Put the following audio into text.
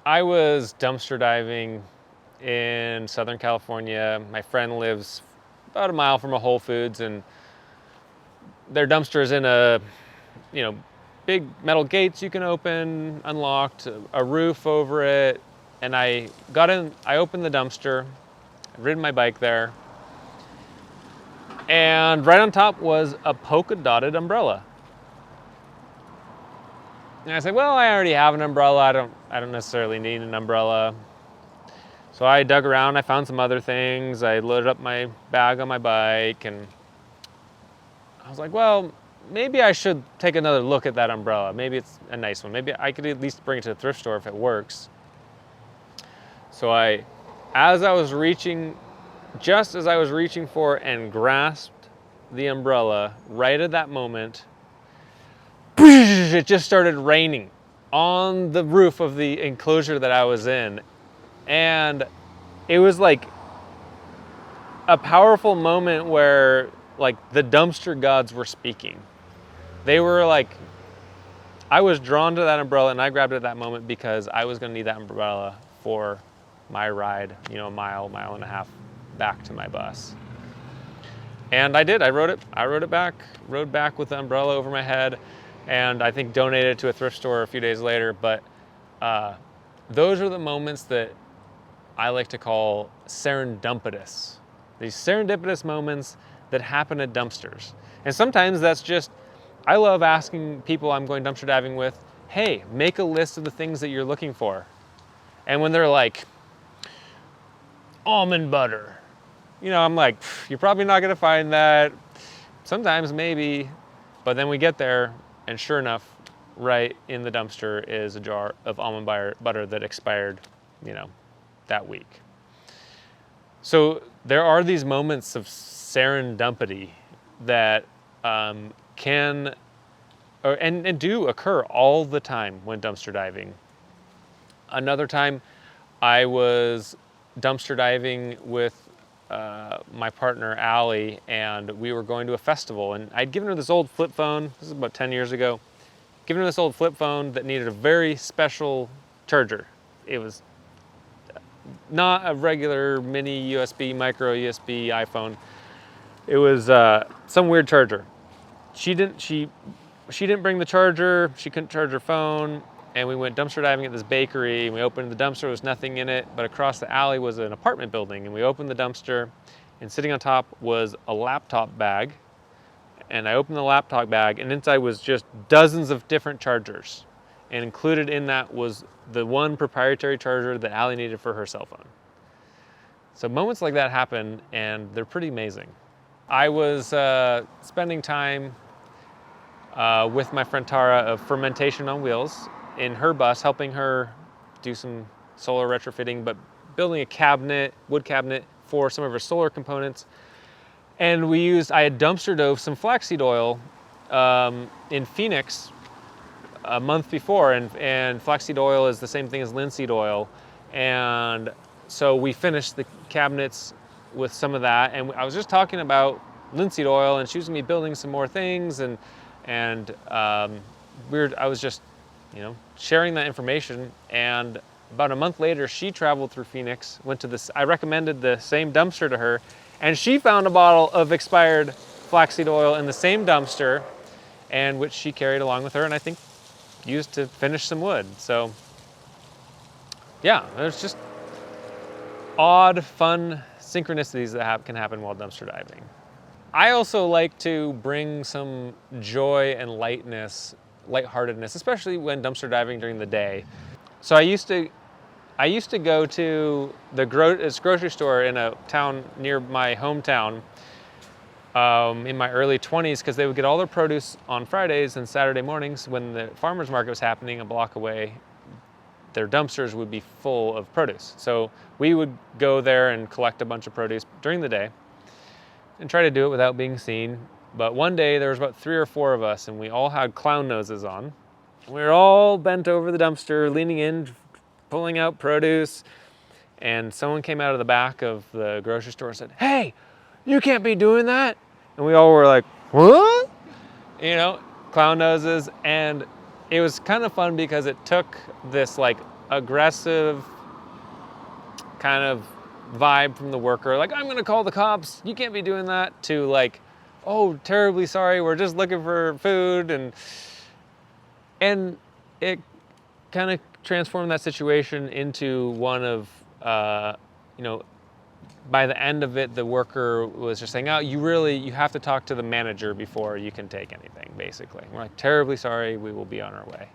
I was dumpster diving in Southern California. My friend lives about a mile from a Whole Foods, and their dumpster is in a, big metal gates you can open, unlocked, a roof over it. And I got in, I opened the dumpster, I'd ridden my bike there, and right on top was a polka dotted umbrella. And I said, well, I already have an umbrella. I don't necessarily need an umbrella. So I dug around, I found some other things. I loaded up my bag on my bike, and I was like, well, maybe I should take another look at that umbrella. Maybe it's a nice one. Maybe I could at least bring it to the thrift store if it works. So as I was reaching for and grasped the umbrella, right at that moment, it just started raining on the roof of the enclosure that I was in. And it was like a powerful moment where like the dumpster gods were speaking. They were like, I was drawn to that umbrella, and I grabbed it at that moment because I was gonna need that umbrella for my ride, a mile and a half back to my bus. And I did, I rode back with the umbrella over my head, and I think donated it to a thrift store a few days later. But those are the moments that I like to call serendipitous. These serendipitous moments that happen at dumpsters. And sometimes that's just, I love asking people I'm going dumpster diving with, hey, make a list of the things that you're looking for. And when they're like, almond butter, I'm like, you're probably not gonna find that. Sometimes maybe, but then we get there, and sure enough, right in the dumpster is a jar of almond butter that expired, that week. So there are these moments of serendipity that can and do occur all the time when dumpster diving. Another time I was dumpster diving with my partner Allie, and we were going to a festival, and I'd given her this old flip phone. This is about 10 years ago. Given her this old flip phone that needed a very special charger. It was not a regular mini USB, micro USB iPhone. It was some weird charger. She didn't bring the charger. She couldn't charge her phone. And we went dumpster diving at this bakery, and we opened the dumpster. There was nothing in it, but across the alley was an apartment building, and we opened the dumpster, and sitting on top was a laptop bag. And I opened the laptop bag, and inside was just dozens of different chargers. And included in that was the one proprietary charger that Allie needed for her cell phone. So moments like that happen, and they're pretty amazing. I was spending time with my friend Tara of Fermentation on Wheels in her bus, helping her do some solar retrofitting, but building a wood cabinet for some of her solar components. And I had dumpster dove some flaxseed oil in Phoenix a month before, and flaxseed oil is the same thing as linseed oil. And so we finished the cabinets with some of that, and I was just talking about linseed oil, and she was gonna be building some more things, and I was just, sharing that information. And about a month later, she traveled through Phoenix, I recommended the same dumpster to her, and she found a bottle of expired flaxseed oil in the same dumpster, and which she carried along with her, and I think used to finish some wood. So yeah, there's just odd, fun synchronicities that can happen while dumpster diving. I also like to bring some joy and lightheartedness, especially when dumpster diving during the day. So I used to go to the grocery store in a town near my hometown in my early 20s, because they would get all their produce on Fridays, and Saturday mornings when the farmers market was happening a block away, their dumpsters would be full of produce. So we would go there and collect a bunch of produce during the day and try to do it without being seen. But one day there was about 3 or 4 of us, and we all had clown noses on. We were all bent over the dumpster, leaning in, pulling out produce, and someone came out of the back of the grocery store and said, "Hey, you can't be doing that." And we all were like, "What?" Clown noses. And it was kind of fun because it took this like aggressive kind of vibe from the worker, like, I'm gonna call the cops, you can't be doing that, to like, oh, terribly sorry, we're just looking for food. And it kind of transformed that situation into one of, you know, by the end of it, the worker was just saying, oh, you have to talk to the manager before you can take anything, basically. We're like, terribly sorry, we will be on our way.